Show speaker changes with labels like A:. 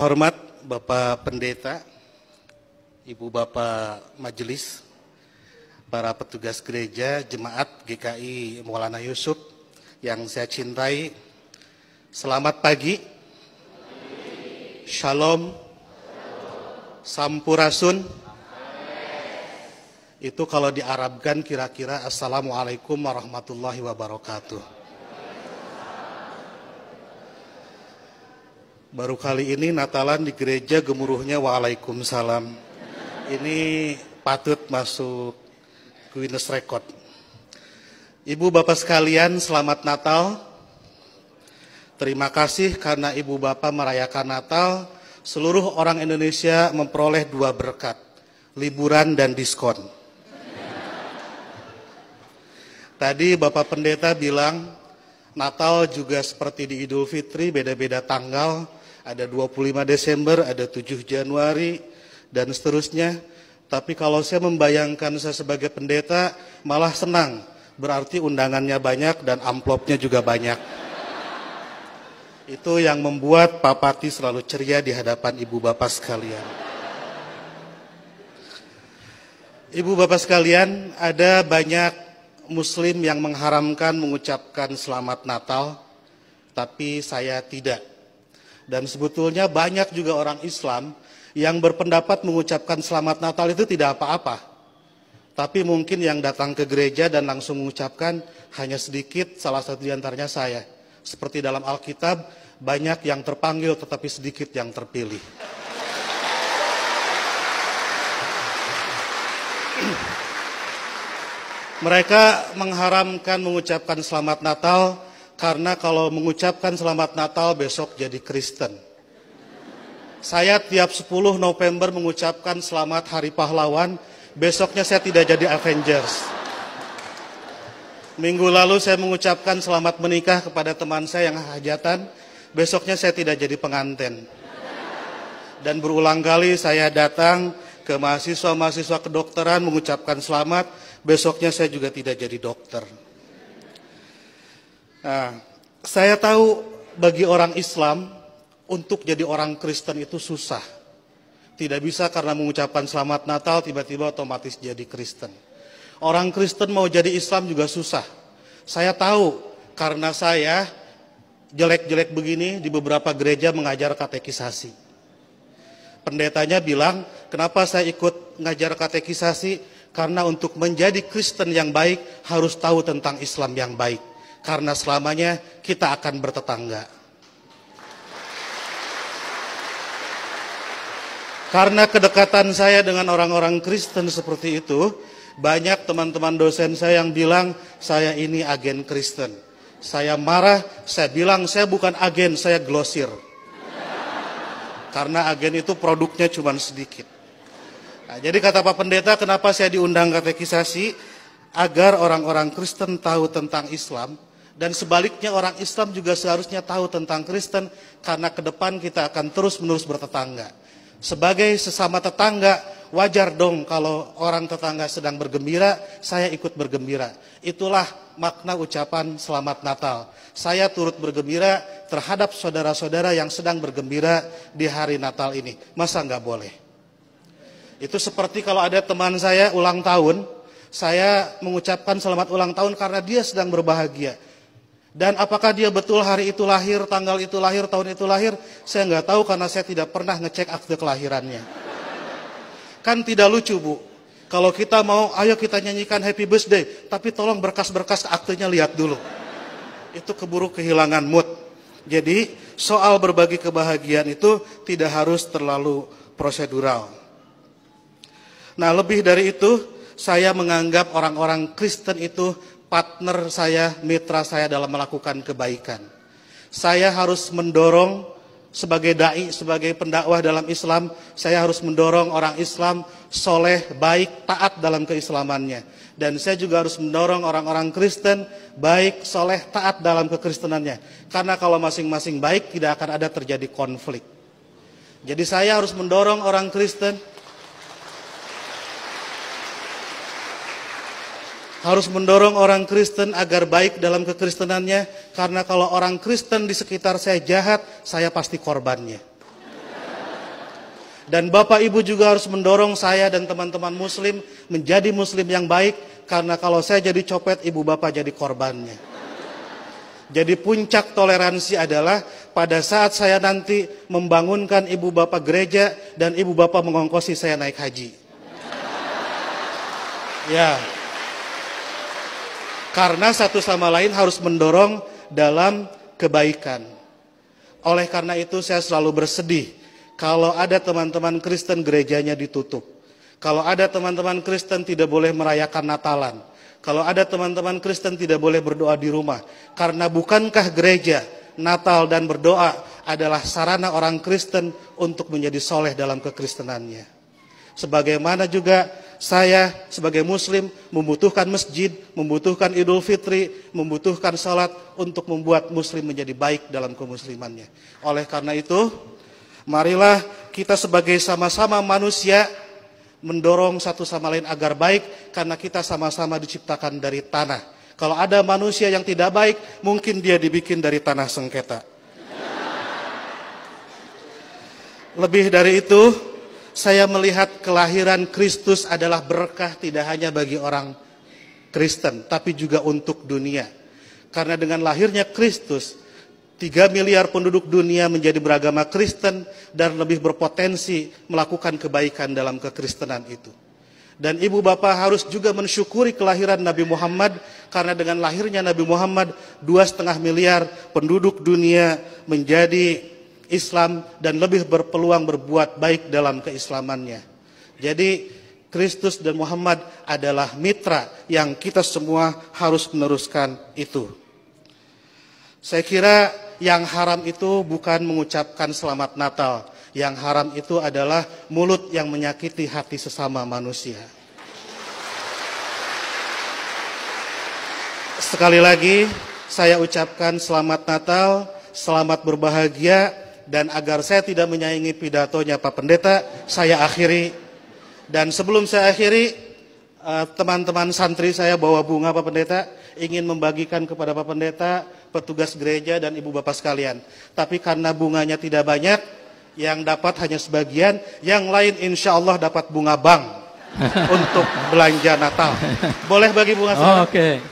A: Hormat Bapak Pendeta, Ibu Bapak Majelis, para petugas gereja, jemaat GKI Maulana Yusuf yang saya cintai, selamat pagi, Shalom, Sampurasun. Itu kalau diarabkan kira-kira Assalamualaikum warahmatullahi wabarakatuh. Baru kali ini Natalan di gereja gemuruhnya Waalaikumsalam. Ini patut masuk Guinness Record. Ibu bapak sekalian, selamat Natal. Terima kasih karena ibu bapak merayakan Natal. Seluruh orang Indonesia memperoleh 2 berkat, liburan dan diskon. Tadi Bapak Pendeta bilang Natal juga seperti di Idul Fitri, beda-beda tanggal. Ada 25 Desember, ada 7 Januari, dan seterusnya. Tapi kalau saya membayangkan saya sebagai pendeta, malah senang. Berarti undangannya banyak dan amplopnya juga banyak. Itu yang membuat Pak Pati selalu ceria di hadapan ibu bapak sekalian. Ibu bapak sekalian, ada banyak Muslim yang mengharamkan mengucapkan selamat Natal, tapi saya tidak. Dan sebetulnya banyak juga orang Islam yang berpendapat mengucapkan selamat Natal itu tidak apa-apa. Tapi mungkin yang datang ke gereja dan langsung mengucapkan hanya sedikit, salah satu di antaranya saya. Seperti dalam Alkitab, banyak yang terpanggil tetapi sedikit yang terpilih. Mereka mengharamkan mengucapkan selamat Natal karena kalau mengucapkan selamat Natal besok jadi Kristen. Saya tiap 10 November mengucapkan selamat Hari Pahlawan, besoknya saya tidak jadi Avengers. Minggu lalu saya mengucapkan selamat menikah kepada teman saya yang hajatan, besoknya saya tidak jadi pengantin. Dan berulang kali saya datang ke mahasiswa-mahasiswa kedokteran mengucapkan selamat, besoknya saya juga tidak jadi dokter. Nah, saya tahu bagi orang Islam untuk jadi orang Kristen itu susah. Tidak bisa karena mengucapkan selamat Natal tiba-tiba otomatis jadi Kristen. Orang Kristen mau jadi Islam juga susah. Saya tahu karena saya jelek-jelek begini di beberapa gereja mengajar katekisasi. Pendetanya bilang, kenapa saya ikut ngajar katekisasi? Karena untuk menjadi Kristen yang baik harus tahu tentang Islam yang baik. Karena selamanya kita akan bertetangga. Karena kedekatan saya dengan orang-orang Kristen seperti itu, banyak teman-teman dosen saya yang bilang, saya ini agen Kristen. Saya marah, saya bilang, saya bukan agen, saya glosir. Karena agen itu produknya cuma sedikit. Nah, jadi kata Pak Pendeta, kenapa saya diundang katekisasi? Agar orang-orang Kristen tahu tentang Islam, dan sebaliknya orang Islam juga seharusnya tahu tentang Kristen, karena ke depan kita akan terus-menerus bertetangga. Sebagai sesama tetangga, wajar dong kalau orang tetangga sedang bergembira, saya ikut bergembira. Itulah makna ucapan selamat Natal. Saya turut bergembira terhadap saudara-saudara yang sedang bergembira di hari Natal ini. Masa nggak boleh? Itu seperti kalau ada teman saya ulang tahun, saya mengucapkan selamat ulang tahun karena dia sedang berbahagia. Dan apakah dia betul hari itu lahir, tanggal itu lahir, tahun itu lahir, saya nggak tahu karena saya tidak pernah ngecek akte kelahirannya. Kan tidak lucu, Bu. Kalau kita mau, ayo kita nyanyikan happy birthday, tapi tolong berkas-berkas aktenya lihat dulu. Itu keburu kehilangan mood. Jadi soal berbagi kebahagiaan itu tidak harus terlalu prosedural. Nah, lebih dari itu, saya menganggap orang-orang Kristen itu partner saya, mitra saya dalam melakukan kebaikan. Saya harus mendorong sebagai dai, sebagai pendakwah dalam Islam, saya harus mendorong orang Islam soleh, baik, taat dalam keislamannya. Dan saya juga harus mendorong orang-orang Kristen baik, soleh, taat dalam kekristenannya. Karena kalau masing-masing baik, tidak akan ada terjadi konflik. Jadi saya harus mendorong orang Kristen harus mendorong orang Kristen agar baik dalam kekristenannya, karena kalau orang Kristen di sekitar saya jahat, saya pasti korbannya. Dan Bapak Ibu juga harus mendorong saya dan teman-teman muslim menjadi muslim yang baik. Karena kalau saya jadi copet, Ibu Bapak jadi korbannya. Jadi puncak toleransi adalah pada saat saya nanti membangunkan Ibu Bapak gereja dan Ibu Bapak mengongkosi saya naik haji. Ya. Karena satu sama lain harus mendorong dalam kebaikan. Oleh karena itu saya selalu bersedih kalau ada teman-teman Kristen gerejanya ditutup. Kalau ada teman-teman Kristen tidak boleh merayakan Natalan. Kalau ada teman-teman Kristen tidak boleh berdoa di rumah. Karena bukankah gereja, Natal dan berdoa adalah sarana orang Kristen untuk menjadi soleh dalam kekristenannya. Sebagaimana juga saya sebagai muslim membutuhkan masjid, membutuhkan Idul Fitri, membutuhkan salat untuk membuat muslim menjadi baik dalam kemuslimannya. Oleh karena itu, marilah kita sebagai sama-sama manusia mendorong satu sama lain agar baik, karena kita sama-sama diciptakan dari tanah. Kalau ada manusia yang tidak baik, mungkin dia dibikin dari tanah sengketa. Lebih dari itu, saya melihat kelahiran Kristus adalah berkah tidak hanya bagi orang Kristen, tapi juga untuk dunia. Karena dengan lahirnya Kristus, 3 miliar penduduk dunia menjadi beragama Kristen dan lebih berpotensi melakukan kebaikan dalam kekristenan itu. Dan Ibu Bapak harus juga mensyukuri kelahiran Nabi Muhammad, karena dengan lahirnya Nabi Muhammad 2,5 miliar penduduk dunia menjadi Islam dan lebih berpeluang berbuat baik dalam keislamannya. Jadi Kristus dan Muhammad adalah mitra yang kita semua harus meneruskan itu. Saya kira yang haram itu bukan mengucapkan selamat Natal. Yang haram itu adalah mulut yang menyakiti hati sesama manusia. Sekali lagi saya ucapkan selamat Natal, selamat berbahagia, dan agar saya tidak menyaingi pidatonya Pak Pendeta, saya akhiri. Dan sebelum saya akhiri, teman-teman santri saya bawa bunga Pak Pendeta, ingin membagikan kepada Pak Pendeta, petugas gereja dan Ibu Bapak sekalian. Tapi karena bunganya tidak banyak, yang dapat hanya sebagian, yang lain insya Allah dapat bunga bank untuk belanja Natal. Boleh bagi bunga?
B: Oke.